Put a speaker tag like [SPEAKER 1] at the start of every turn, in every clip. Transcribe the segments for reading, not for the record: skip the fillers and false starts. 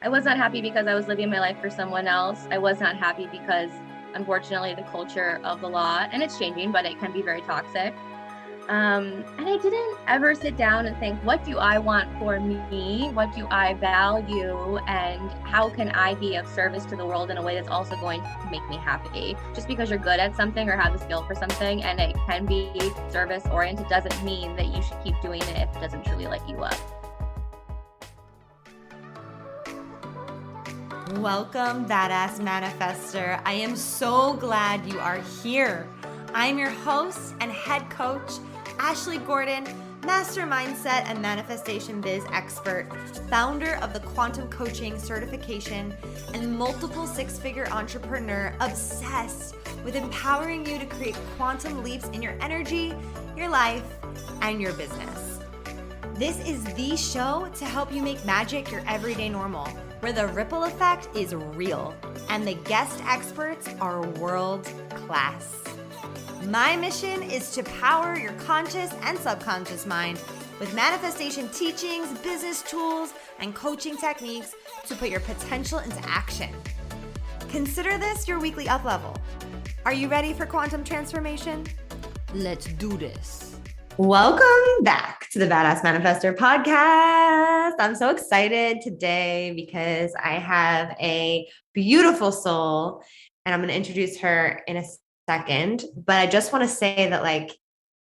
[SPEAKER 1] I was not happy because I was living my life for someone else. I was not happy because, unfortunately, the culture of the law, and it's changing, but it can be very toxic. And I didn't ever sit down and think, what do I want for me? What do I value? And how can I be of service to the world in a way that's also going to make me happy? Just because you're good at something or have a skill for something and it can be service oriented doesn't mean that you should keep doing it if it doesn't truly light you up.
[SPEAKER 2] Welcome, Badass Manifester. I am so glad you are here. I'm your host and head coach, Ashley Gordon, master mindset and manifestation biz expert, founder of the quantum coaching certification, and multiple six-figure entrepreneur obsessed with empowering you to create quantum leaps in your energy, your life, and your business. This is the show to help you make magic your everyday normal, where the ripple effect is real and the guest experts are world class. My mission is to power your conscious and subconscious mind with manifestation teachings, business tools, and coaching techniques to put your potential into action. Consider this your weekly up level. Are you ready for quantum transformation? Let's do this. Welcome back to the Badass Manifester podcast. I'm so excited today because I have a beautiful soul and I'm going to introduce her in a second, but I just want to say that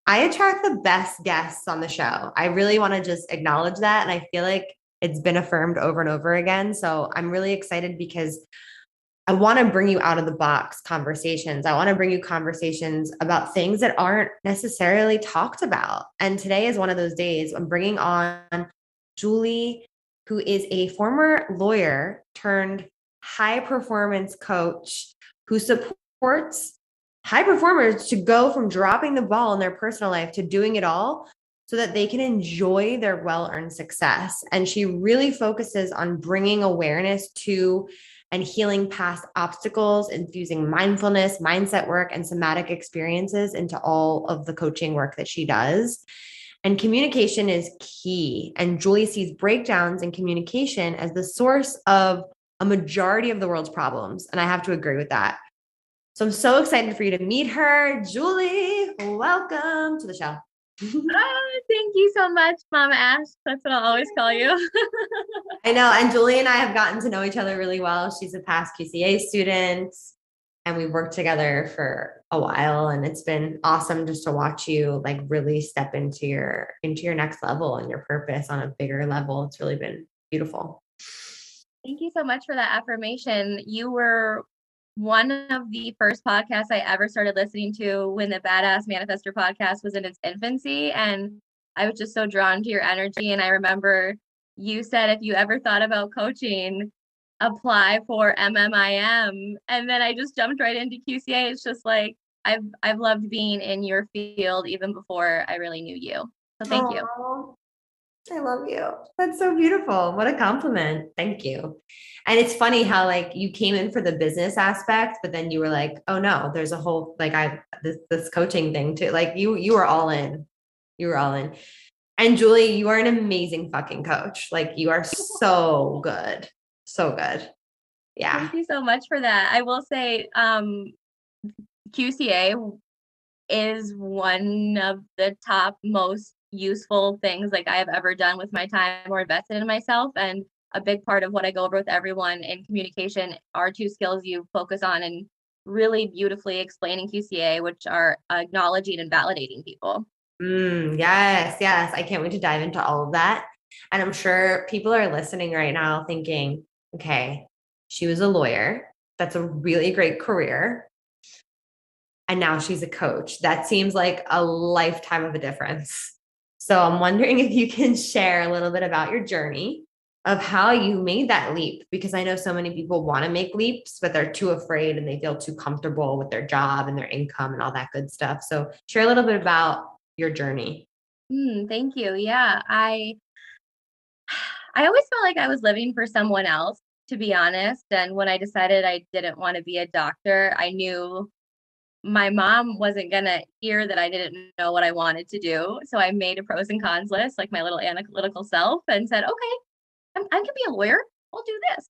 [SPEAKER 2] I attract the best guests on the show. I really want to just acknowledge that. And I feel like it's been affirmed over and over again. So I'm really excited because I want to bring you out of the box conversations. I want to bring you conversations about things that aren't necessarily talked about. And today is one of those days. I'm bringing on Julie, who is a former lawyer turned high performance coach who supports high performers to go from dropping the ball in their personal life to doing it all so that they can enjoy their well-earned success. And she really focuses on bringing awareness to and healing past obstacles, infusing mindfulness, mindset work, and somatic experiences into all of the coaching work that she does. And communication is key. And Julie sees breakdowns in communication as the source of a majority of the world's problems. And I have to agree with that. So I'm so excited for you to meet her. Julie, welcome to the show.
[SPEAKER 1] Oh, thank you so much, Mama Ash. That's what I'll always call you.
[SPEAKER 2] I know. And Julie and I have gotten to know each other really well. She's a past QCA student and we've worked together for a while. And it's been awesome just to watch you really step into your next level and your purpose on a bigger level. It's really been beautiful.
[SPEAKER 1] Thank you so much for that affirmation. You were one of the first podcasts I ever started listening to when the Badass Manifestor podcast was in its infancy. And I was just so drawn to your energy. And I remember you said, if you ever thought about coaching, apply for MMIM. And then I just jumped right into QCA. It's just like, I've loved being in your field even before I really knew you. So thank you.
[SPEAKER 2] I love you. That's so beautiful. What a compliment. Thank you. And it's funny how you came in for the business aspect, but then you were like, oh no, there's a whole this coaching thing too. You were all in. You were all in. And Julie, you are an amazing fucking coach. You are so good. So good. Yeah.
[SPEAKER 1] Thank you so much for that. I will say QCA is one of the top most useful things I have ever done with my time or invested in myself. And a big part of what I go over with everyone in communication are two skills you focus on and really beautifully explaining QCA, which are acknowledging and validating people.
[SPEAKER 2] Yes. I can't wait to dive into all of that. And I'm sure people are listening right now thinking, okay, she was a lawyer. That's a really great career. And now she's a coach. That seems like a lifetime of a difference. So I'm wondering if you can share a little bit about your journey of how you made that leap, because I know so many people want to make leaps, but they're too afraid and they feel too comfortable with their job and their income and all that good stuff. So share a little bit about your journey.
[SPEAKER 1] Thank you. Yeah, I always felt like I was living for someone else, to be honest. And when I decided I didn't want to be a doctor, I knew my mom wasn't going to hear that I didn't know what I wanted to do. So I made a pros and cons list, like my little analytical self, and said, okay, I could be a lawyer. I'll do this.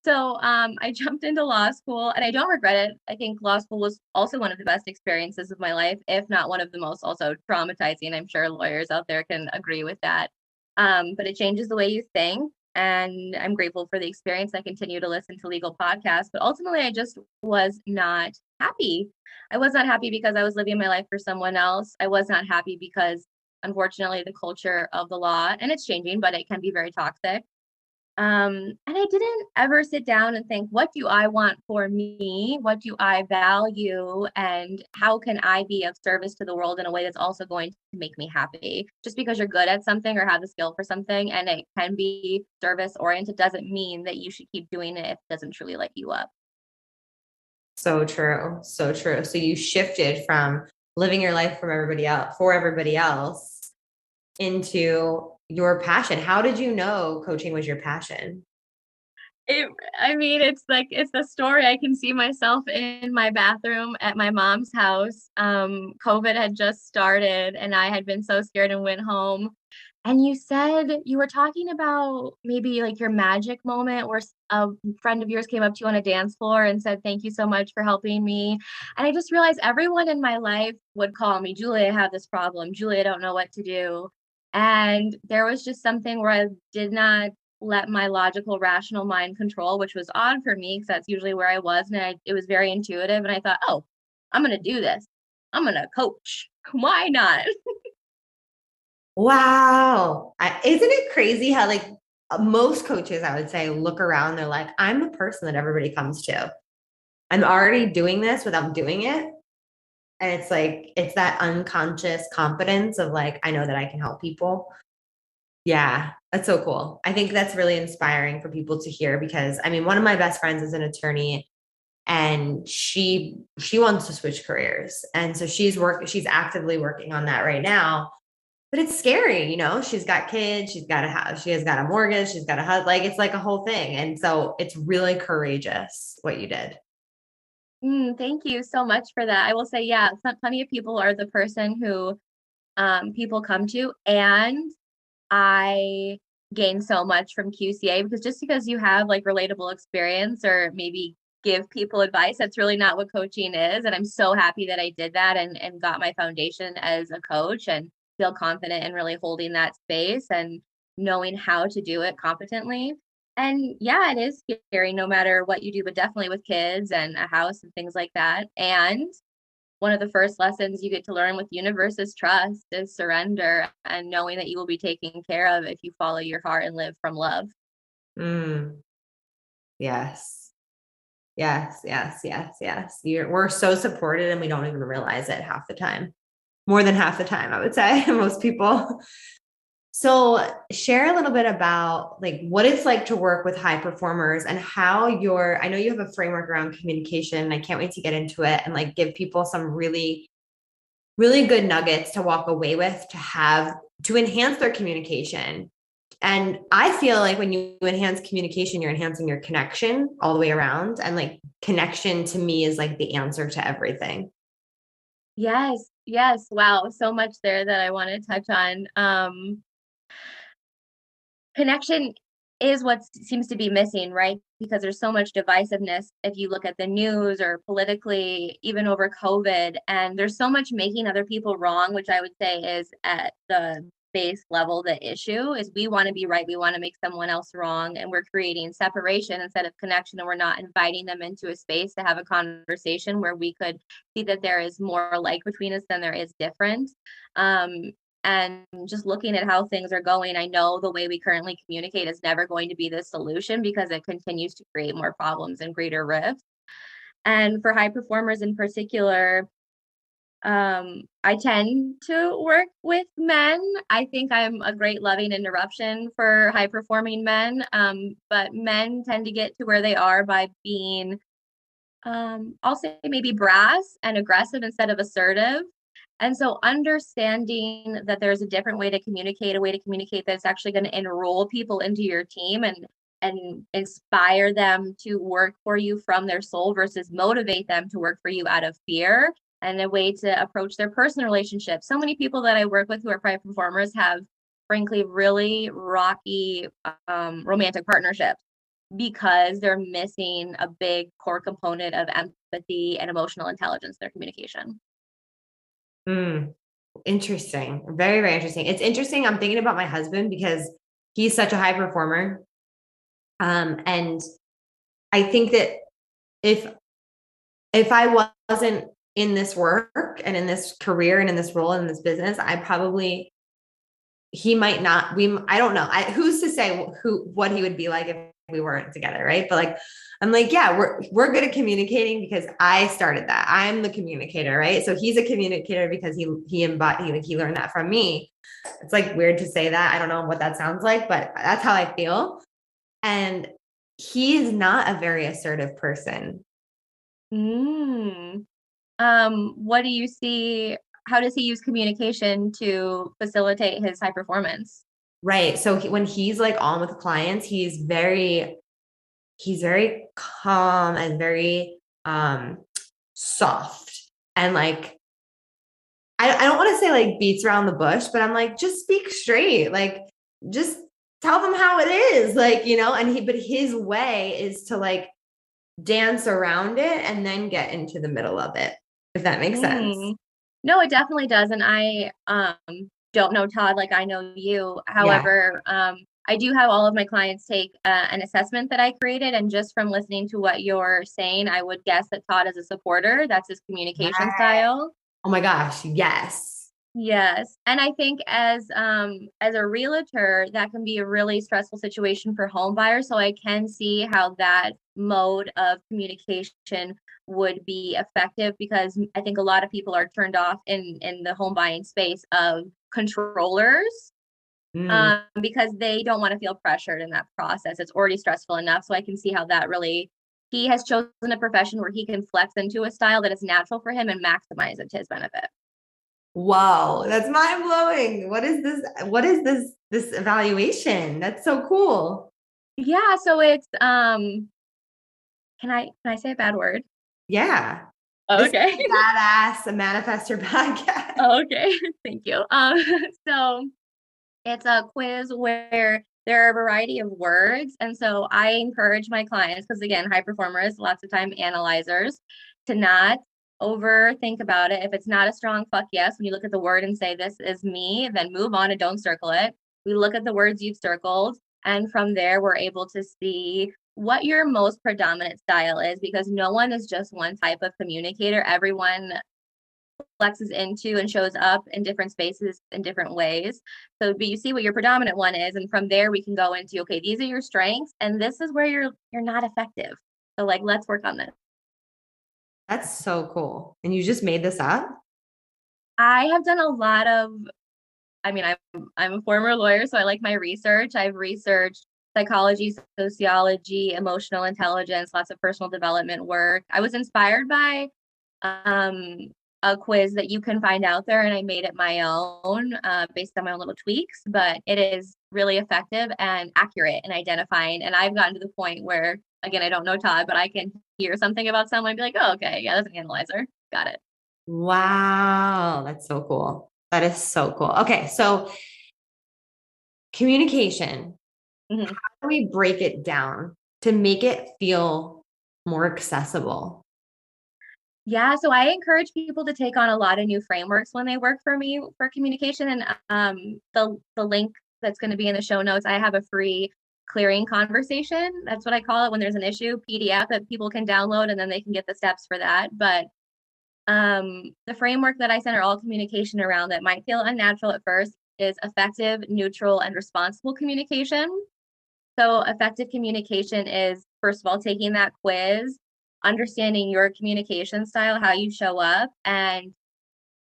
[SPEAKER 1] So I jumped into law school and I don't regret it. I think law school was also one of the best experiences of my life, if not one of the most also traumatizing. I'm sure lawyers out there can agree with that. But it changes the way you think. And I'm grateful for the experience. I continue to listen to legal podcasts, but ultimately I just was not happy. I was not happy because I was living my life for someone else. I was not happy because unfortunately the culture of the law, and it's changing, but it can be very toxic. And I didn't ever sit down and think, what do I want for me? What do I value? And how can I be of service to the world in a way that's also going to make me happy? Just because you're good at something or have the skill for something and it can be service oriented doesn't mean that you should keep doing it if it doesn't truly light you up.
[SPEAKER 2] So true. So true. So you shifted from living your life from everybody else for everybody else into your passion. How did you know coaching was your passion?
[SPEAKER 1] I mean, it's like it's the story. I can see myself in my bathroom at my mom's house. COVID had just started and I had been so scared and went home. And you said you were talking about maybe like your magic moment where a friend of yours came up to you on a dance floor and said, "Thank you so much for helping me." And I just realized everyone in my life would call me, "Julie, I have this problem. Julie, I don't know what to do." And there was just something where I did not let my logical, rational mind control, which was odd for me because that's usually where I was. And it was very intuitive. And I thought, oh, I'm going to do this. I'm going to coach. Why not?
[SPEAKER 2] Wow. Isn't it crazy how like most coaches, I would say, look around, they're like, I'm the person that everybody comes to. I'm already doing this without doing it. And it's like, it's that unconscious confidence of like, I know that I can help people. Yeah, that's so cool. I think that's really inspiring for people to hear because I mean, one of my best friends is an attorney and she wants to switch careers. And so she's actively working on that right now. But it's scary, she's got kids, she's got a house, she has got a mortgage, she's got a husband, like it's like a whole thing. And so it's really courageous what you did.
[SPEAKER 1] Thank you so much for that. I will say, yeah, plenty of people are the person who people come to, and I gain so much from QCA because just because you have like relatable experience or maybe give people advice, that's really not what coaching is. And I'm so happy that I did that and got my foundation as a coach and feel confident in really holding that space and knowing how to do it competently. And yeah, it is scary no matter what you do, but definitely with kids and a house and things like that. And one of the first lessons you get to learn with universe is trust, is surrender, and knowing that you will be taken care of if you follow your heart and live from love.
[SPEAKER 2] Mm, yes. Yes, yes, yes, yes. We're so supported and we don't even realize it half the time. More than half the time, I would say, most people. So share a little bit about like what it's like to work with high performers and how I know you have a framework around communication. And I can't wait to get into it and like give people some really, really good nuggets to walk away with to enhance their communication. And I feel like when you enhance communication, you're enhancing your connection all the way around. And like connection to me is like the answer to everything.
[SPEAKER 1] Yes, yes. Wow, so much there that I want to touch on. Connection is what seems to be missing, right? Because there's so much divisiveness if you look at the news or politically, even over COVID. And there's so much making other people wrong, which I would say is at the base level. The issue is we want to be right. We want to make someone else wrong. And we're creating separation instead of connection. And we're not inviting them into a space to have a conversation where we could see that there is more like between us than there is different. And just looking at how things are going, I know the way we currently communicate is never going to be the solution because it continues to create more problems and greater rifts. And for high performers in particular, I tend to work with men. I think I'm a great loving interruption for high performing men. But men tend to get to where they are by being, I'll say maybe brass and aggressive instead of assertive. And so understanding that there's a different way to communicate, a way to communicate that's actually going to enroll people into your team and inspire them to work for you from their soul versus motivate them to work for you out of fear, and a way to approach their personal relationships. So many people that I work with who are private performers have frankly really rocky romantic partnerships. because they're missing a big core component of empathy and emotional intelligence in their communication.
[SPEAKER 2] Mm, interesting. Very, very interesting. It's interesting. I'm thinking about my husband because he's such a high performer. And I think that if I wasn't in this work and in this career and in this role and in this business, he might not I don't know. Who's to say what he would be like if we weren't together, right? But like, I'm like, yeah, we're good at communicating because I started that. I'm the communicator, right? So he's a communicator because he learned that from me. It's like weird to say that. I don't know what that sounds like, but that's how I feel. And he's not a very assertive person.
[SPEAKER 1] Mm. What do you see? How does he use communication to facilitate his high performance?
[SPEAKER 2] Right. So when he's like on with clients, he's very calm and very soft and like I don't want to say like beats around the bush, but I'm like, just speak straight. Like just tell them how it is. Like, but his way is to like dance around it and then get into the middle of it, if that makes sense.
[SPEAKER 1] No, it definitely does. And I don't know Todd like I know you.
[SPEAKER 2] Yeah.
[SPEAKER 1] However, I do have all of my clients take an assessment that I created. And just from listening to what you're saying, I would guess that Todd is a supporter. That's his communication
[SPEAKER 2] Right.
[SPEAKER 1] style.
[SPEAKER 2] Oh my gosh. Yes.
[SPEAKER 1] Yes. And I think as a realtor, that can be a really stressful situation for home buyers. So I can see how that mode of communication would be effective because I think a lot of people are turned off in the home buying space of controllers
[SPEAKER 2] Mm.
[SPEAKER 1] because they don't want to feel pressured in that process. It's already stressful enough. So I can see how that really he has chosen a profession where he can flex into a style that is natural for him and maximize it to his benefit.
[SPEAKER 2] Whoa, that's mind blowing. What is this? What is this evaluation? That's so cool.
[SPEAKER 1] Yeah, so it's can I say a bad word?
[SPEAKER 2] Yeah.
[SPEAKER 1] Oh,
[SPEAKER 2] This is
[SPEAKER 1] okay.
[SPEAKER 2] a badass a manifester podcast.
[SPEAKER 1] Oh, okay. Thank you. So it's a quiz where there are a variety of words. And so I encourage my clients, because again, high performers, lots of time analyzers, to not overthink about it. If it's not a strong fuck yes, when you look at the word and say, this is me, then move on and don't circle it. We look at the words you've circled. And from there, we're able to see what your most predominant style is because no one is just one type of communicator. Everyone flexes into and shows up in different spaces in different ways. So but you see what your predominant one is, and from there we can go into okay, these are your strengths, and this is where you're not effective. So like let's work on this.
[SPEAKER 2] That's so cool. And you just made this up?
[SPEAKER 1] I have done a lot of I mean, I'm a former lawyer, so I like my research. I've researched psychology, sociology, emotional intelligence, lots of personal development work. I was inspired by um, a quiz that you can find out there, and I made it my own based on my own little tweaks. But it is really effective and accurate in identifying. And I've gotten to the point where, again, I don't know Todd, but I can hear something about someone and be like, oh, okay, yeah, that's an analyzer. Got it.
[SPEAKER 2] Wow, that's so cool. That is so cool. Okay, so communication.
[SPEAKER 1] Mm-hmm.
[SPEAKER 2] How do we break it down to make it feel more accessible?
[SPEAKER 1] Yeah, so I encourage people to take on a lot of new frameworks when they work for me for communication. And the link that's going to be in the show notes, I have a free clearing conversation. That's what I call it when there's an issue, PDF that people can download and then they can get the steps for that. But the framework that I center all communication around that might feel unnatural at first is effective, neutral, and responsible communication. So effective communication is, first of all, taking that quiz, understanding your communication style, how you show up, and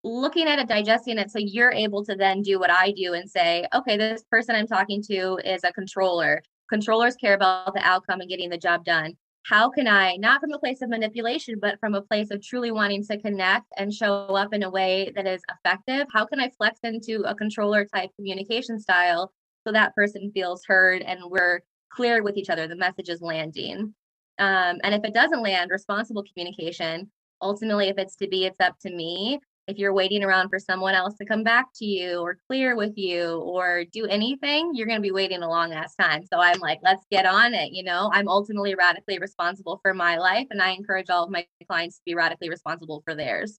[SPEAKER 1] looking at it, digesting it so you're able to then do what I do and say, okay, this person I'm talking to is a controller. Controllers care about the outcome and getting the job done. How can I, not from a place of manipulation, but from a place of truly wanting to connect and show up in a way that is effective? How can I flex into a controller type communication style so that person feels heard and we're clear with each other? The message is landing. And if it doesn't land, responsible communication, ultimately, if it's to be, it's up to me. if you're waiting around for someone else to come back to you or clear with you or do anything, you're going to be waiting a long ass time. So I'm like, let's get on it. I'm ultimately radically responsible for my life, and I encourage all of my clients to be radically responsible for theirs.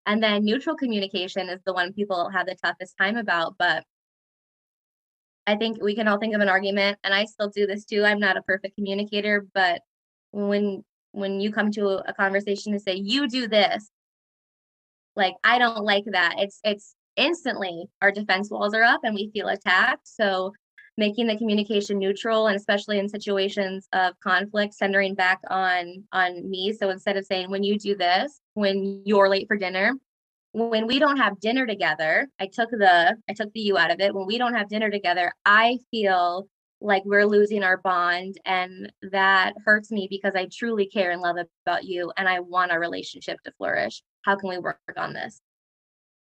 [SPEAKER 1] And then neutral communication is the one people have the toughest time about. But I think we can all think of an argument, and I still do this too. I'm not a perfect communicator, but when you come to a conversation and say, you do this, like, I don't like that, it's instantly our defense walls are up and we feel attacked. So making the communication neutral, and especially in situations of conflict, centering back on me. So instead of saying, when you do this, when you're late for dinner, when we don't have dinner together, I took the you out of it. When we don't have dinner together, I feel like we're losing our bond, and that hurts me because I truly care and love about you, and I want our relationship to flourish. How can we work on this?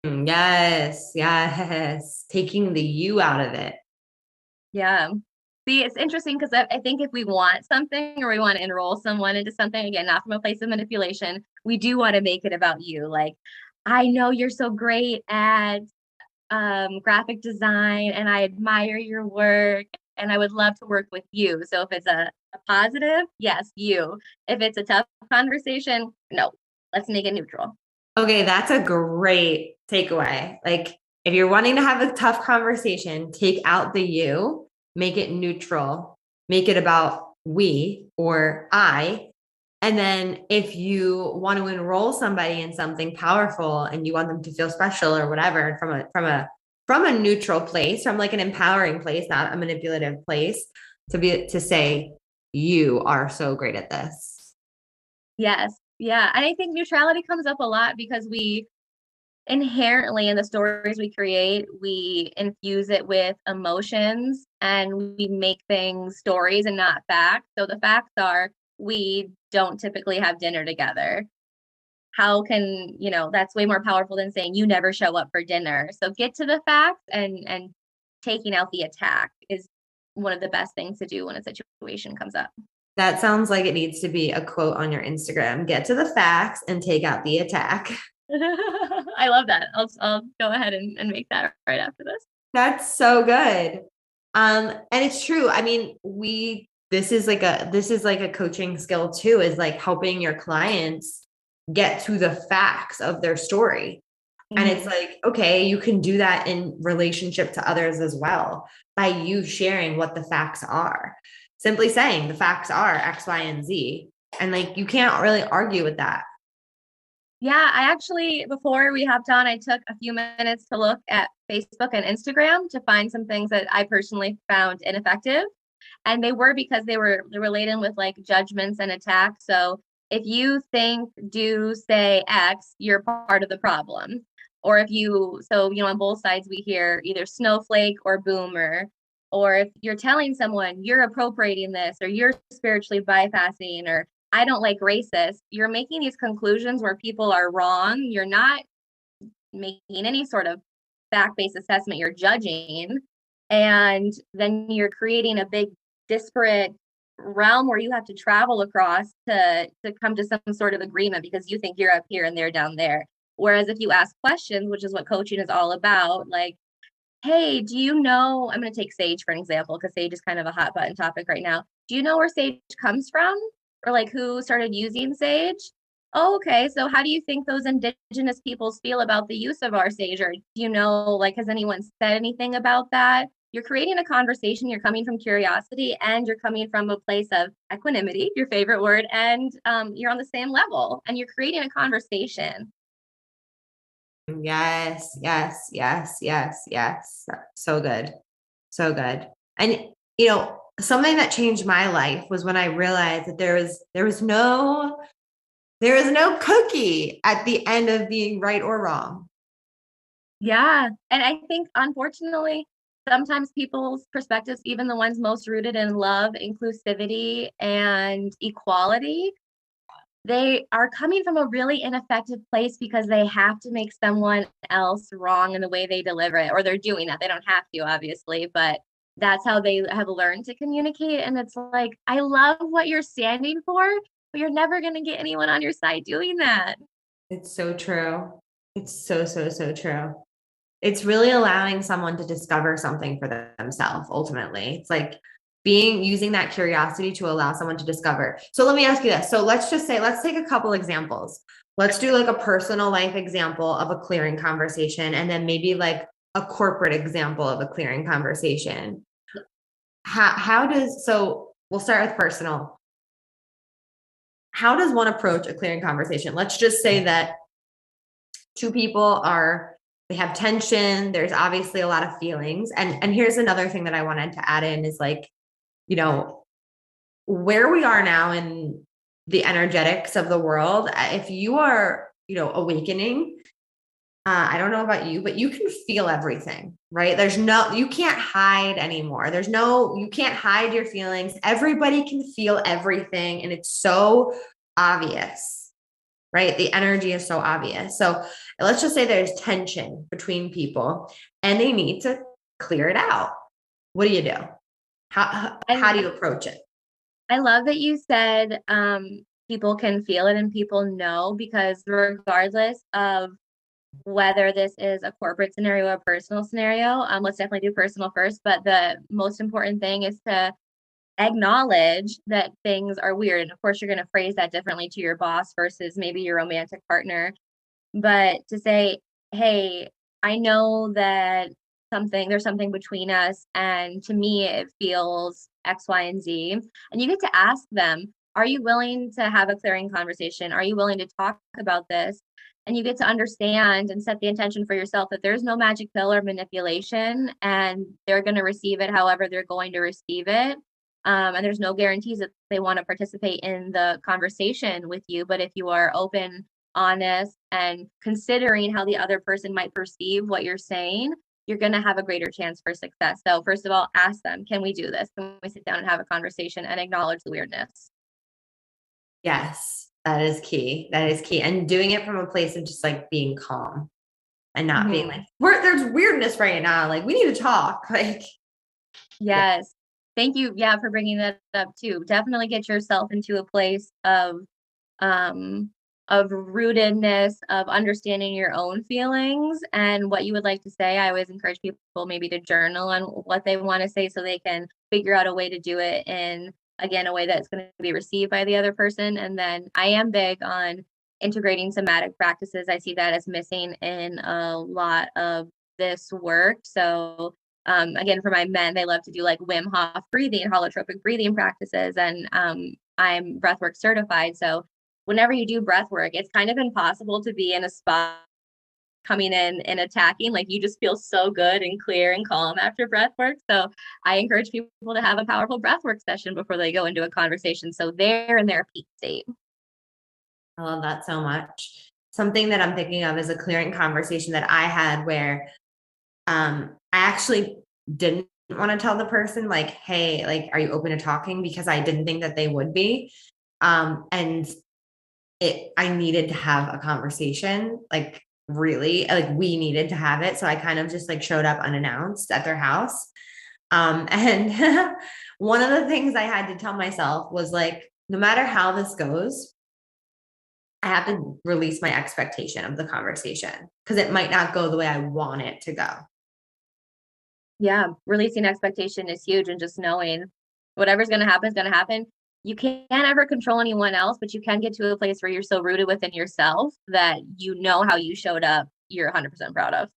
[SPEAKER 2] Yes, yes. Taking the you out of it.
[SPEAKER 1] Yeah. See, it's interesting because I think if we want something or we want to enroll someone into something, again, not from a place of manipulation, we do want to make it about you. Like, I know you're so great at graphic design, and I admire your work, and I would love to work with you. So if it's a positive, yes, you. If it's a tough conversation, no, let's make it neutral.
[SPEAKER 2] Okay, that's a great takeaway. Like, if you're wanting to have a tough conversation, take out the you, make it neutral, make it about we or I. And then if you want to enroll somebody in something powerful and you want them to feel special or whatever, from a neutral place, from like an empowering place, not a manipulative place, to say, you are so great at this.
[SPEAKER 1] Yes. Yeah. And I think neutrality comes up a lot because we inherently, in the stories we create, we infuse it with emotions and we make things stories and not facts. So the facts are, we don't typically have dinner together. How can, that's way more powerful than saying you never show up for dinner. So get to the facts, and taking out the attack is one of the best things to do when a situation comes up.
[SPEAKER 2] That sounds like it needs to be a quote on your Instagram. Get to the facts and take out the attack.
[SPEAKER 1] I love that. I'll go ahead and make that right after this.
[SPEAKER 2] That's so good. And it's true. I mean, this is like a coaching skill too, is like helping your clients get to the facts of their story. And it's like, okay, you can do that in relationship to others as well by you sharing what the facts are. Simply saying the facts are X, Y, and Z. And like, you can't really argue with that.
[SPEAKER 1] Yeah, I actually, before we hopped on, I took a few minutes to look at Facebook and Instagram to find some things that I personally found ineffective. And they were because they were laden with like judgments and attacks. So if you think, do, say X, you're part of the problem. Or if you, so, on both sides, we hear either snowflake or boomer. Or if you're telling someone you're appropriating this, or you're spiritually bypassing, or I don't like racist, you're making these conclusions where people are wrong. You're not making any sort of fact-based assessment, you're judging. And then you're creating a big disparate realm where you have to travel across to come to some sort of agreement because you think you're up here and they're down there. Whereas if you ask questions, which is what coaching is all about, like, hey, do you know, I'm going to take sage for an example, because sage is kind of a hot button topic right now. Do you know where sage comes from? Or like who started using sage? Oh, okay. So how do you think those indigenous peoples feel about the use of our sage? Or do you know, like, has anyone said anything about that? You're creating a conversation. You're coming from curiosity, and you're coming from a place of equanimity, your favorite word, and you're on the same level, and you're creating a conversation.
[SPEAKER 2] Yes, yes, yes, yes, yes. So good. So good. And something that changed my life was when I realized that there was no cookie at the end of being right or wrong.
[SPEAKER 1] Yeah. And I think, unfortunately, sometimes people's perspectives, even the ones most rooted in love, inclusivity, and equality, they are coming from a really ineffective place because they have to make someone else wrong in the way they deliver it, or they're doing that. They don't have to, obviously, but that's how they have learned to communicate. And it's like, I love what you're standing for, but you're never going to get anyone on your side doing that.
[SPEAKER 2] It's so true. It's so, so, so true. It's really allowing someone to discover something for themselves ultimately. It's like using that curiosity to allow someone to discover. So let me ask you this. So let's just say, let's take a couple examples. Let's do like a personal life example of a clearing conversation, and then maybe like a corporate example of a clearing conversation. So we'll start with personal. How does one approach a clearing conversation? Let's just say that two people they have tension. There's obviously a lot of feelings. And here's another thing that I wanted to add in is like, where we are now in the energetics of the world. If you are, awakening, I don't know about you, but you can feel everything, right? You can't hide anymore. You can't hide your feelings. Everybody can feel everything. And it's so obvious, right? The energy is so obvious. So let's just say there's tension between people and they need to clear it out. What do you do? How do you approach it?
[SPEAKER 1] I love that you said people can feel it and people know, because regardless of whether this is a corporate scenario or a personal scenario, let's definitely do personal first. But the most important thing is to acknowledge that things are weird. And of course, you're going to phrase that differently to your boss versus maybe your romantic partner. But to say, hey, I know that there's something between us. And to me, it feels X, Y, and Z. And you get to ask them, are you willing to have a clearing conversation? Are you willing to talk about this? And you get to understand and set the intention for yourself that there's no magic pill or manipulation, and they're going to receive it however they're going to receive it. And there's no guarantees that they want to participate in the conversation with you. But if you are open, honest, and considering how the other person might perceive what you're saying, you're going to have a greater chance for success. So first of all, ask them, can we do this? Can we sit down and have a conversation and acknowledge the weirdness?
[SPEAKER 2] Yes, that is key. That is key. And doing it from a place of just like being calm and not being like, there's weirdness right now. Like we need to talk. Like,
[SPEAKER 1] yes. Yeah. Thank you. Yeah. For bringing that up too. Definitely get yourself into a place of rootedness, of understanding your own feelings and what you would like to say. I always encourage people maybe to journal on what they want to say so they can figure out a way to do it in, again, a way that's going to be received by the other person. And then I am big on integrating somatic practices. I see that as missing in a lot of this work. So again, for my men, they love to do like Wim Hof breathing, holotropic breathing practices. And I'm breathwork certified. So whenever you do breath work, it's kind of impossible to be in a spot coming in and attacking. Like you just feel so good and clear and calm after breath work. So I encourage people to have a powerful breath work session before they go into a conversation. So they're in their peak state.
[SPEAKER 2] I love that so much. Something that I'm thinking of is a clearing conversation that I had where I actually didn't want to tell the person like, hey, like, are you open to talking? Because I didn't think that they would be. And I needed to have a conversation, like really, like we needed to have it. So I kind of just like showed up unannounced at their house. And one of the things I had to tell myself was like, no matter how this goes, I have to release my expectation of the conversation because it might not go the way I want it to go.
[SPEAKER 1] Yeah, releasing expectation is huge, and just knowing whatever's going to happen is going to happen. You can't ever control anyone else, but you can get to a place where you're so rooted within yourself that you know how you showed up, you're 100% proud of.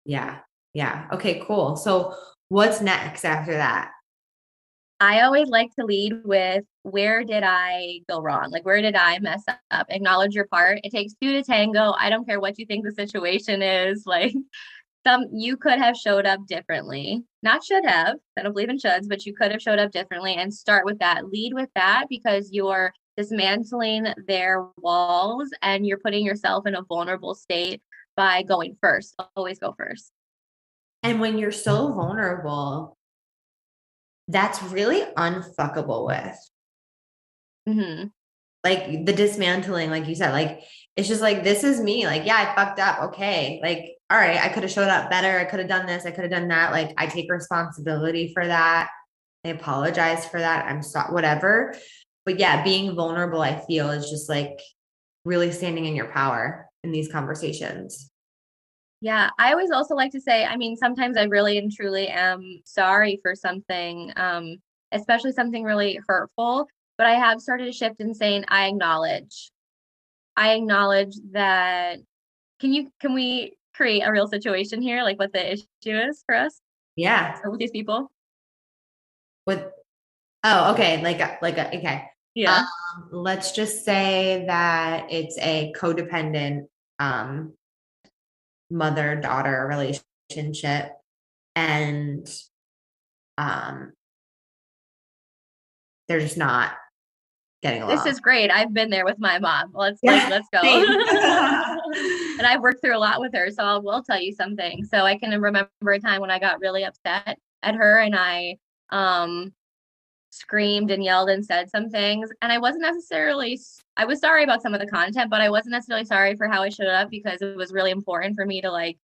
[SPEAKER 2] Yeah. Yeah. Okay, cool. So what's next after that?
[SPEAKER 1] I always like to lead with, where did I go wrong? Like, where did I mess up? Acknowledge your part. It takes two to tango. I don't care what you think the situation is. Like, you could have showed up differently. Not should have. I don't believe in shoulds, but you could have showed up differently, and start with that. Lead with that, because you're dismantling their walls and you're putting yourself in a vulnerable state by going first. Always go first.
[SPEAKER 2] And when you're so vulnerable, that's really unfuckable with.
[SPEAKER 1] Mm-hmm.
[SPEAKER 2] Like the dismantling, like you said, like, it's just like, this is me. Like, yeah, I fucked up. Okay. Like, all right, I could have showed up better. I could have done this. I could have done that. Like, I take responsibility for that. I apologize for that. I'm sorry, whatever. But yeah, being vulnerable, I feel, is just like really standing in your power. in these conversations.
[SPEAKER 1] Yeah, I always also like to say, I mean, sometimes I really and truly am sorry for something, especially something really hurtful, but I have started to shift in saying I acknowledge. I acknowledge that. Can we create a real situation here, like what the issue is for us
[SPEAKER 2] Yeah.
[SPEAKER 1] or with these people?
[SPEAKER 2] With Oh, okay. Okay.
[SPEAKER 1] Yeah.
[SPEAKER 2] Let's just say that it's a codependent um, mother-daughter relationship, and um, they're just not getting
[SPEAKER 1] This
[SPEAKER 2] along.
[SPEAKER 1] is great. I've been there with my mom.
[SPEAKER 2] Yeah,
[SPEAKER 1] Let's go.
[SPEAKER 2] same.
[SPEAKER 1] And I've worked through a lot with her, so I will tell you something. So I can remember a time when I got really upset at her and I um screamed and yelled and said some things. And I wasn't necessarily, I was sorry about some of the content, but I wasn't necessarily sorry for how I showed up because it was really important for me to like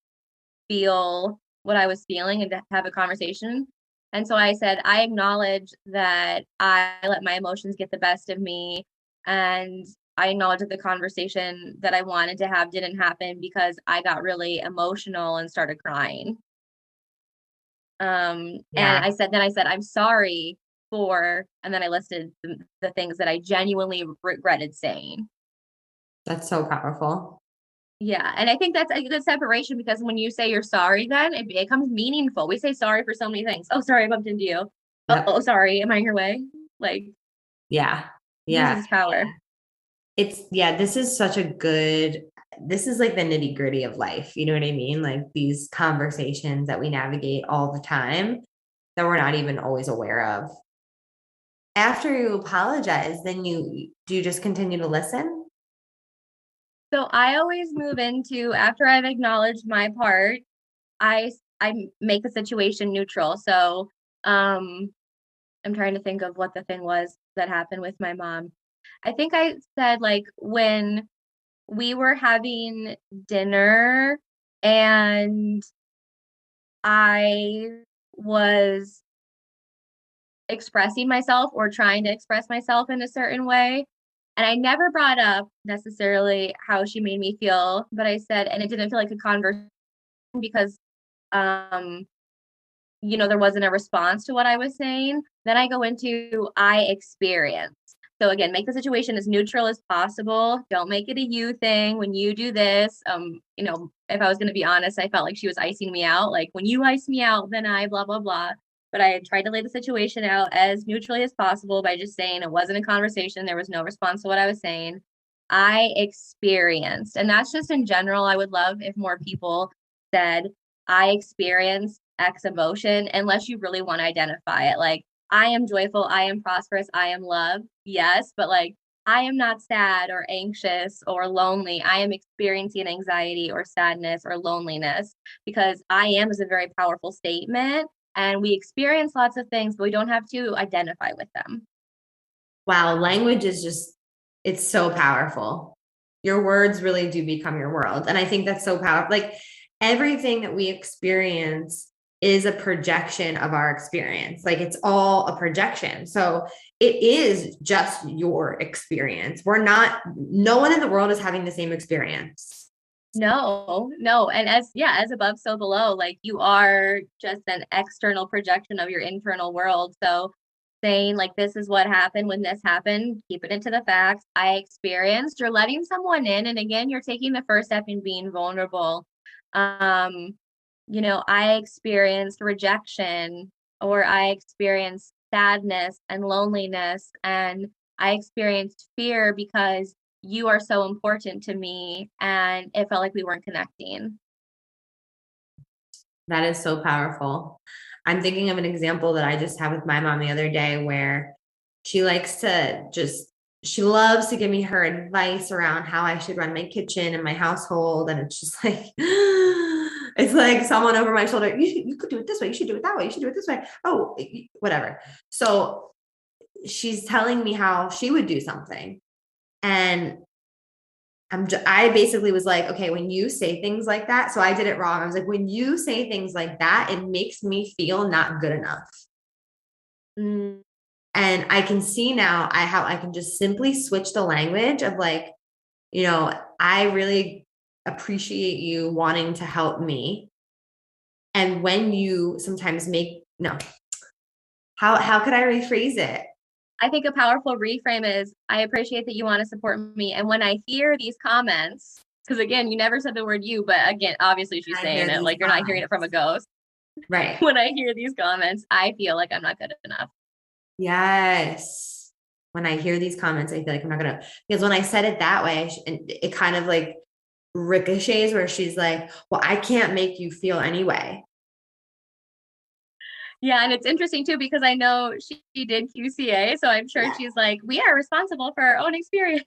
[SPEAKER 1] feel what I was feeling and to have a conversation. And so I said, I acknowledge that I let my emotions get the best of me. And I acknowledge that the conversation that I wanted to have didn't happen because I got really emotional and started crying. And
[SPEAKER 2] Yeah,
[SPEAKER 1] then I said, I'm sorry for, and then I listed the things that I genuinely regretted saying.
[SPEAKER 2] that's so powerful.
[SPEAKER 1] Yeah. And I think that's a good separation because when you say you're sorry, then it becomes meaningful. We say sorry for so many things. Oh, sorry, I bumped into you.
[SPEAKER 2] Yep.
[SPEAKER 1] Oh, sorry. Am I in your way? Like,
[SPEAKER 2] Yeah. Yeah.
[SPEAKER 1] loses power.
[SPEAKER 2] This is such a good, this is like the nitty gritty of life. You know what I mean? Like these conversations that we navigate all the time that we're not even always aware of. After you apologize, then you just continue to listen?
[SPEAKER 1] So I always move into after I've acknowledged my part, I make the situation neutral. So I'm trying to think of what the thing was that happened with my mom. I think I said like when we were having dinner and I was expressing myself or trying to express myself in a certain way. And I never brought up necessarily how she made me feel, but I said, and it didn't feel like a conversation because um there wasn't a response to what I was saying. Then I go into I experience. So again, make the situation as neutral as possible. Don't make it a you thing when you do this. If I was going to be honest, I felt like she was icing me out. Like when you ice me out, then I blah blah blah. But I tried to lay the situation out as neutrally as possible by just saying it wasn't a conversation. There was no response to what I was saying. I experienced, and that's just in general. I would love if more people said I experienced X emotion, unless you really want to identify it. Like, I am joyful, I am prosperous, I am love. Yes, but like, I am not sad or anxious or lonely. I am experiencing anxiety or sadness or loneliness because I am is a very powerful statement. And we experience lots of things, but we don't have to identify with them.
[SPEAKER 2] Wow, language is just, it's so powerful. Your words really do become your world. And I think that's so powerful. Like everything that we experience is a projection of our experience. Like it's all a projection. So it is just your experience. No one in the world is having the same experience.
[SPEAKER 1] No, no. And as above, so below, like you are just an external projection of your internal world. So saying like this is what happened when this happened, keeping it to the facts I experienced, you're letting someone in. And again, you're taking the first step in being vulnerable. Um, I experienced rejection or I experienced sadness and loneliness and I experienced fear because you are so important to me and it felt like we weren't connecting.
[SPEAKER 2] That is so powerful. I'm thinking of an example that I just had with my mom the other day where she likes to just, she loves to give me her advice around how I should run my kitchen and my household. And it's just like, it's like someone over my shoulder, you could do it this way. You should do it that way. You should do it this way. Oh, whatever. So she's telling me how she would do something. And I basically was like, okay, when you say things like that, so I did it wrong. I was like, when you say things like that, it makes me feel not good enough.
[SPEAKER 1] Mm,
[SPEAKER 2] And I can see now how I can just simply switch the language of like, I really appreciate you wanting to help me. And when you sometimes make, no, how could I rephrase it?
[SPEAKER 1] I think a powerful reframe is, I appreciate that you want to support me. And when I hear these comments, because again, you never said the word you, but again, obviously she's
[SPEAKER 2] I hear
[SPEAKER 1] saying it
[SPEAKER 2] these
[SPEAKER 1] like you're not hearing it from a ghost.
[SPEAKER 2] Right.
[SPEAKER 1] When I hear these comments, I feel like I'm not good enough.
[SPEAKER 2] Yes. When I hear these comments, I feel like I'm not gonna, because when I said it that way, and it kind of like ricochets where she's like, well, I can't make you feel anyway.
[SPEAKER 1] Yeah, and it's interesting too because I know she did QCA, so I'm sure
[SPEAKER 2] Yeah.
[SPEAKER 1] she's like, we are responsible for our own experience.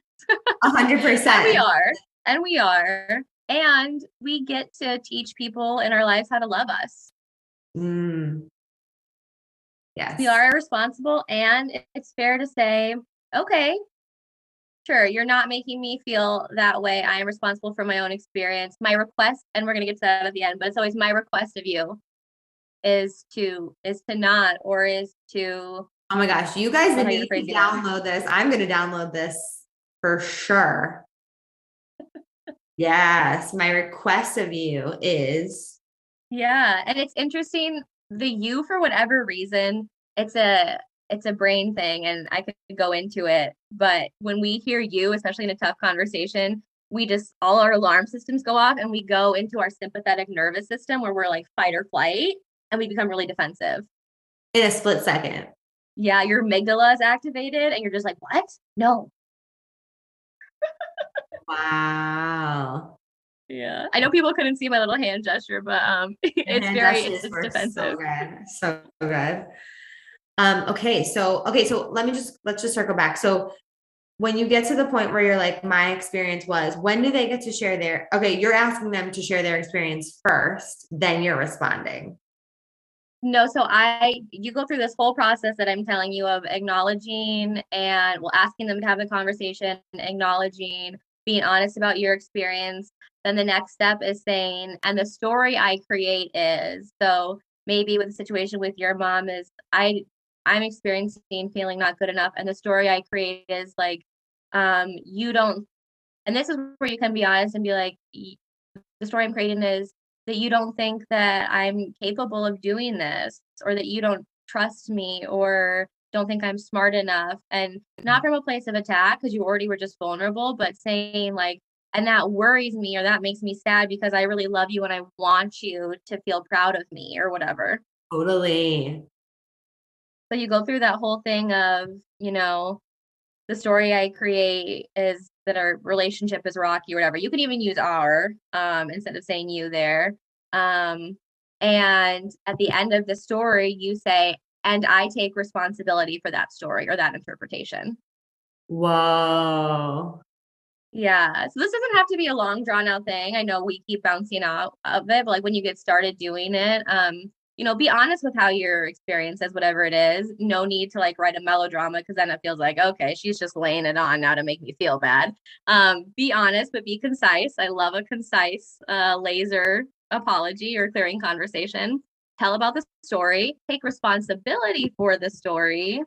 [SPEAKER 2] 100%.
[SPEAKER 1] And we are. And we are. And we get to teach people in our lives how to love us.
[SPEAKER 2] Mm,
[SPEAKER 1] We
[SPEAKER 2] yes.
[SPEAKER 1] are responsible, and it's fair to say, okay, sure, you're not making me feel that way. I am responsible for my own experience. My request, and we're going to get to that at the end, but it's always my request of you is to not, or is to,
[SPEAKER 2] Oh my gosh, you guys
[SPEAKER 1] how you're
[SPEAKER 2] need to
[SPEAKER 1] phrasing that.
[SPEAKER 2] download this. I'm going to download this for sure. Yes, my request of you is
[SPEAKER 1] Yeah, and it's interesting. The you, for whatever reason, it's a it's a brain thing, and I could go into it. But when we hear you, especially in a tough conversation, we just all our alarm systems go off, and we go into our sympathetic nervous system where we're like fight or flight, and we become really defensive.
[SPEAKER 2] in a split second.
[SPEAKER 1] Yeah, your amygdala is activated, and you're just like, what? No.
[SPEAKER 2] Wow.
[SPEAKER 1] Yeah, I know people couldn't see my little hand gesture, but
[SPEAKER 2] Your
[SPEAKER 1] it's
[SPEAKER 2] hand
[SPEAKER 1] very
[SPEAKER 2] gestures
[SPEAKER 1] it's
[SPEAKER 2] were so
[SPEAKER 1] defensive.
[SPEAKER 2] good. So good. Okay, so let's just circle back. So when you get to the point where you're like, my experience was, when do they get to share their, okay, you're asking them to share their experience first, then you're responding.
[SPEAKER 1] No, so you go through this whole process that I'm telling you of acknowledging and, well, asking them to have the conversation, acknowledging, being honest about your experience. Then the next step is saying, and the story I create is, so maybe with the situation with your mom is, I'm experiencing feeling not good enough. And the story I create is like, you don't, and this is where you can be honest and be like, the story I'm creating is that you don't think that I'm capable of doing this, or that you don't trust me, or don't think I'm smart enough. And not from a place of attack, because you already were just vulnerable, but saying like, and that worries me, or that makes me sad because I really love you and I want you to feel proud of me, or whatever.
[SPEAKER 2] Totally.
[SPEAKER 1] So you go through that whole thing of, the story I create is that our relationship is rocky, or whatever. You can even use our instead of saying you there. And at the end of the story, you say, and I take responsibility for that story or that interpretation.
[SPEAKER 2] Whoa.
[SPEAKER 1] Yeah. So this doesn't have to be a long drawn out thing. I know we keep bouncing out of it, but like when you get started doing it, be honest with how your experience is, whatever it is. No need to like write a melodrama, because then it feels like, okay, she's just laying it on now to make me feel bad. Be honest, but be concise. I love a concise laser apology or clearing conversation. Tell about the story, take responsibility for the story,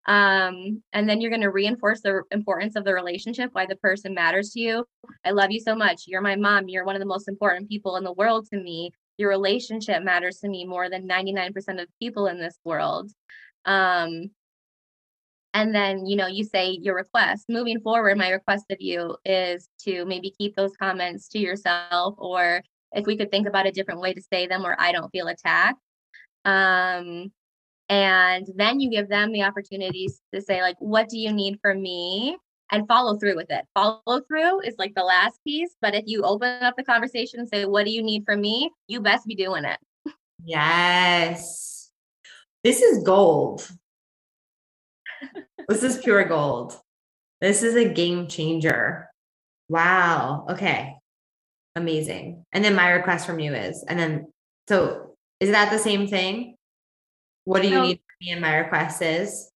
[SPEAKER 1] and then you're going to reinforce the importance of the relationship, why the person matters to you. I love you so much. You're my mom. You're one of the most important people in the world to me. Your relationship matters to me more than 99% of people in this world. um and then you say your request moving forward. My request of you is to maybe keep those comments to yourself, or if we could think about a different way to say them where I don't feel attacked. Um and then you give them the opportunities to say like, what do you need from me, and follow through with it. Follow through is like the last piece, but if you open up the conversation and say, what do you need from me, you best be doing it.
[SPEAKER 2] Yes. This is gold. This is pure gold. This is a game changer. Wow. Okay. Amazing. And then my request from you is, and then, so is that the same thing? What do you
[SPEAKER 1] So
[SPEAKER 2] need from me? And my request is,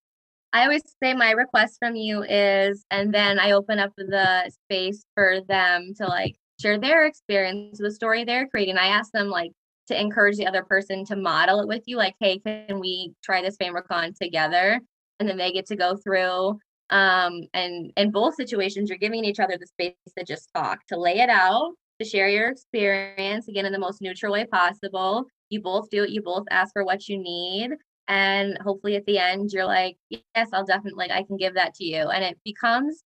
[SPEAKER 1] I always say my request from you is, and then I open up the space for them to like share their experience, the story they're creating. I ask them like to encourage the other person to model it with you, like, hey, can we try this framework on together? And then they get to go through. And in both situations, you're giving each other the space to just talk, to lay it out. to share your experience again in the most neutral way possible. You both do it. You both ask for what you need. And hopefully at the end, you're like, yes, I'll definitely, like, I can give that to you. And it becomes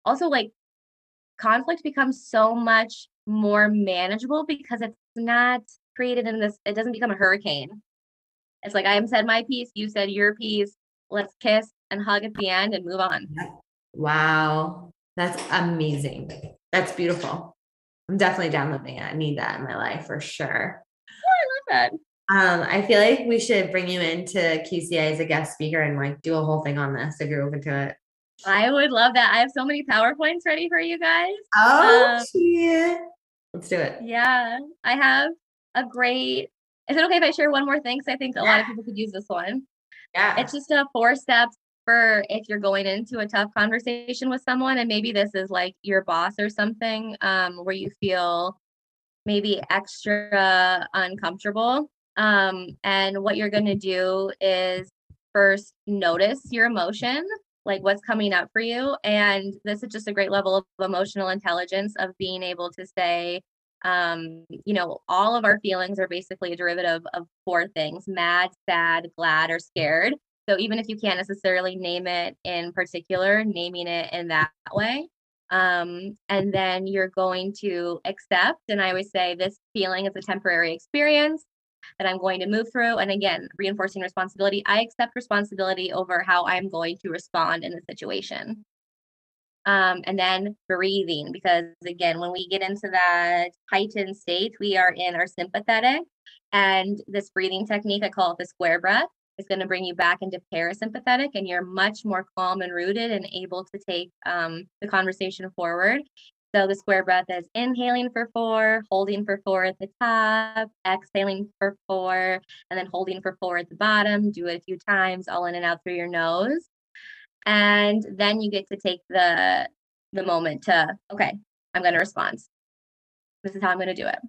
[SPEAKER 1] also like conflict becomes so much more manageable because it's not created in this, it doesn't become a hurricane. It's like, I said my piece, you said your piece. Let's kiss and hug at the end and move on.
[SPEAKER 2] Wow. That's amazing. That's beautiful. I'm definitely down with it. I need that in my life for sure.
[SPEAKER 1] I love that.
[SPEAKER 2] I feel like we should bring you into QCI as a guest speaker and like do a whole thing on this if you're open to it.
[SPEAKER 1] I would love that. I have so many PowerPoints ready for you guys.
[SPEAKER 2] Oh, shit. Let's do it.
[SPEAKER 1] Yeah, I have a great. Is it okay if I share one more thing? Because I think a lot of people could use this one.
[SPEAKER 2] Yeah.
[SPEAKER 1] It's just a 4 steps for if you're going into a tough conversation with someone, and maybe this is like your boss or something, where you feel maybe extra uncomfortable. And what you're going to do is first notice your emotion, like what's coming up for you. And this is just a great level of emotional intelligence of being able to say, all of our feelings are basically a derivative of 4 things: mad, sad, glad, or scared. So even if you can't necessarily name it in particular, naming it in that way. And then you're going to accept. And I always say this feeling is a temporary experience that I'm going to move through. And again, reinforcing responsibility. I accept responsibility over how I'm going to respond in the situation. And then breathing, because again, when we get into that heightened state, we are in our sympathetic. And this breathing technique, I call it the square breath, is going to bring you back into parasympathetic, and you're much more calm and rooted and able to take the conversation forward. So the square breath is inhaling for 4, holding for 4 at the top, exhaling for 4, and then holding for 4 at the bottom. Do it a few times, all in and out through your nose. And then you get to take the moment to, okay, I'm going to respond. This is how I'm going to do it.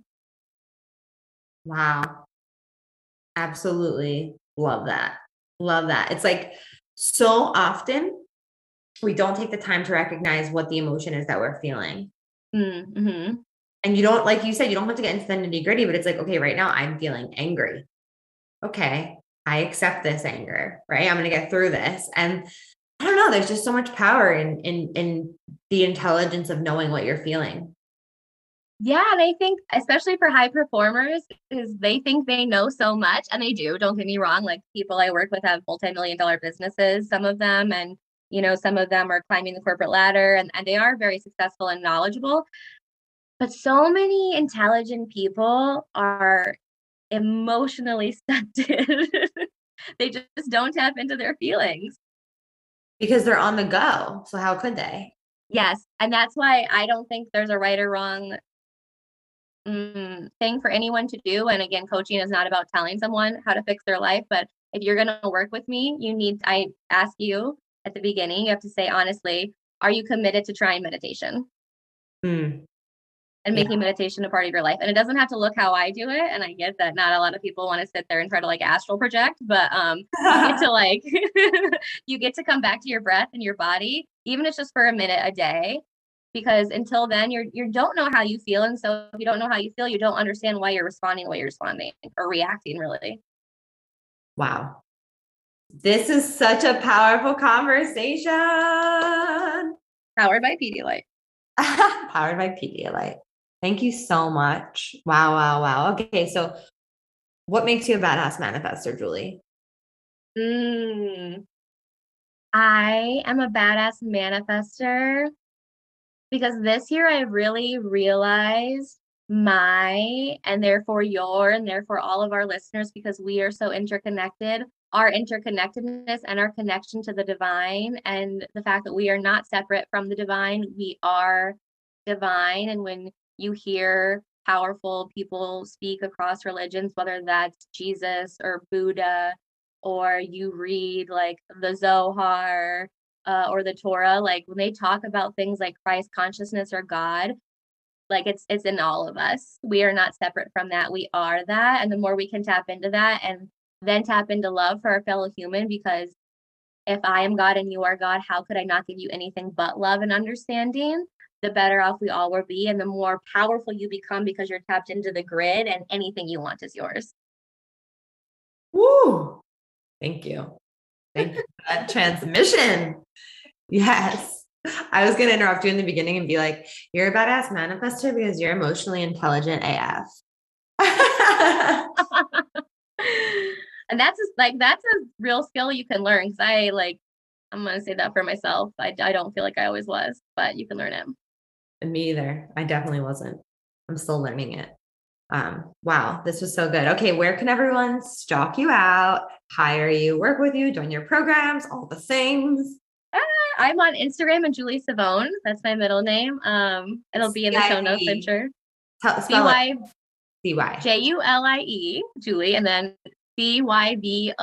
[SPEAKER 2] Wow. Absolutely love that. Love that. It's like so often we don't take the time to recognize what the emotion is that we're feeling.
[SPEAKER 1] Mm-hmm.
[SPEAKER 2] And you don't, like you said, you don't have to get into the nitty gritty, but it's like, okay, right now I'm feeling angry. Okay, I accept this anger, right? I'm going to get through this. And I don't know, there's just so much power in the intelligence of knowing what you're feeling.
[SPEAKER 1] Yeah, and I think especially for high performers, is they think they know so much, and they do. Don't get me wrong. Like people I work with have multi-million-dollar businesses, some of them, and some of them are climbing the corporate ladder, and they are very successful and knowledgeable. But so many intelligent people are emotionally stunted. They just don't tap into their feelings.
[SPEAKER 2] Because they're on the go. So how could they?
[SPEAKER 1] Yes, and that's why I don't think there's a right or wrong thing for anyone to do. And again, coaching is not about telling someone how to fix their life, but if you're going to work with me, I ask you at the beginning, you have to say honestly, are you committed to trying meditation and
[SPEAKER 2] Yeah.
[SPEAKER 1] making meditation a part of your life? And it doesn't have to look how I do it. And I get that not a lot of people want to sit there and try to like astral project, but you get to like you get to come back to your breath and your body, even if it's just for a minute a day. Because until then, you don't know how you feel, and so if you don't know how you feel, you don't understand why you're responding the way you're responding or reacting. Really,
[SPEAKER 2] Wow, this is such a powerful conversation.
[SPEAKER 1] powered by Pedialyte.
[SPEAKER 2] Powered by Pedialyte. Thank you so much. Wow, wow, wow. Okay, so what makes you a badass manifestor, Julie?
[SPEAKER 1] I am a badass manifester because this year I really realized my, and therefore your, and therefore all of our listeners, because we are so interconnected, our interconnectedness and our connection to the divine, and the fact that we are not separate from the divine, we are divine. And when you hear powerful people speak across religions, whether that's Jesus or Buddha, or you read like the Zohar, or the Torah, like when they talk about things like Christ consciousness or God, like it's in all of us. We are not separate from that. We are that. And the more we can tap into that and then tap into love for our fellow human, because if I am God and you are God, how could I not give you anything but love and understanding? the better off we all will be, and the more powerful you become because you're tapped into the grid and anything you want is yours.
[SPEAKER 2] Woo! Thank you. Thank you for that transmission. Yes. I was going to interrupt you in the beginning and be like, you're a badass manifester because you're emotionally intelligent AF.
[SPEAKER 1] And that's a real skill you can learn. Cause I'm going to say that for myself. I don't feel like I always was, but you can learn it.
[SPEAKER 2] And me either. I definitely wasn't. I'm still learning it. Wow, this was so good. Okay, where can everyone stalk you out, hire you, work with you, join your programs, all the things?
[SPEAKER 1] I'm on Instagram and Julie Savone. That's my middle name. It'll be in the show notes, I'm sure.
[SPEAKER 2] CY.
[SPEAKER 1] Julie, Julie, and then CYVONNE.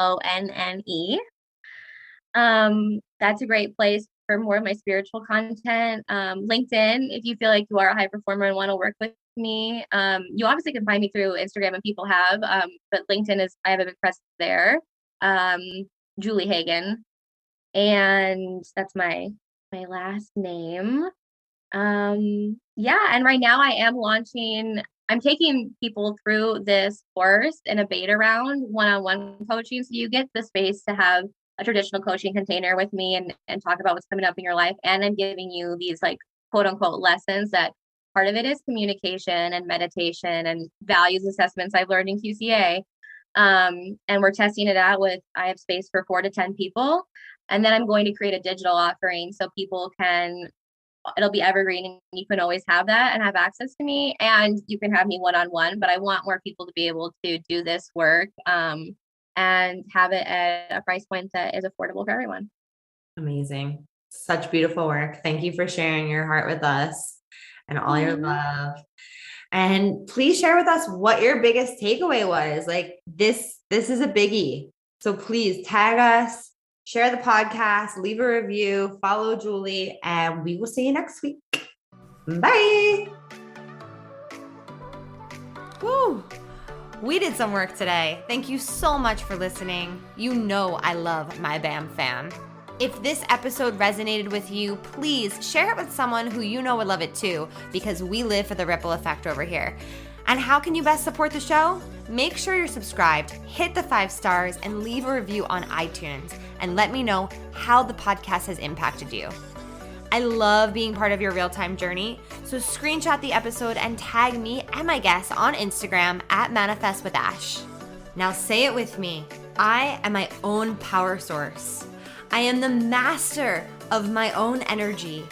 [SPEAKER 1] That's a great place for more of my spiritual content. LinkedIn, if you feel like you are a high performer and want to work with me. You obviously can find me through Instagram, and people have, but LinkedIn I have a big presence there. Julie Hagen. And that's my last name. Yeah, and right now I'm taking people through this course in a beta round, one-on-one coaching. So you get the space to have a traditional coaching container with me and talk about what's coming up in your life. And I'm giving you these quote unquote lessons that part of it is communication and meditation and values assessments I've learned in QCA. And we're testing it out I have space for 4 to 10 people. And then I'm going to create a digital offering so it'll be evergreen and you can always have that and have access to me, and you can have me one-on-one, but I want more people to be able to do this work and have it at a price point that is affordable for everyone.
[SPEAKER 2] Amazing. Such beautiful work. Thank you for sharing your heart with us and all your love. And please share with us what your biggest takeaway was. This is a biggie. So please tag us, share the podcast, leave a review, follow Julie, and we will see you next week. Bye. Woo! We did some work today. Thank you so much for listening. You know I love my BAM fam. If this episode resonated with you, please share it with someone who you know would love it too, because we live for the ripple effect over here. And how can you best support the show? Make sure you're subscribed, hit the 5 stars, and leave a review on iTunes, and let me know how the podcast has impacted you. I love being part of your real-time journey, so screenshot the episode and tag me and my guests on Instagram at Manifest with Ash. Now say it with me. I am my own power source. I am the master of my own energy,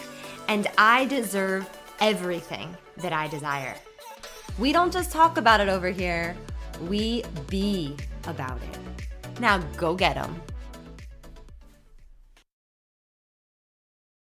[SPEAKER 2] and I deserve everything that I desire. We don't just talk about it over here, we be about it. Now go get 'em.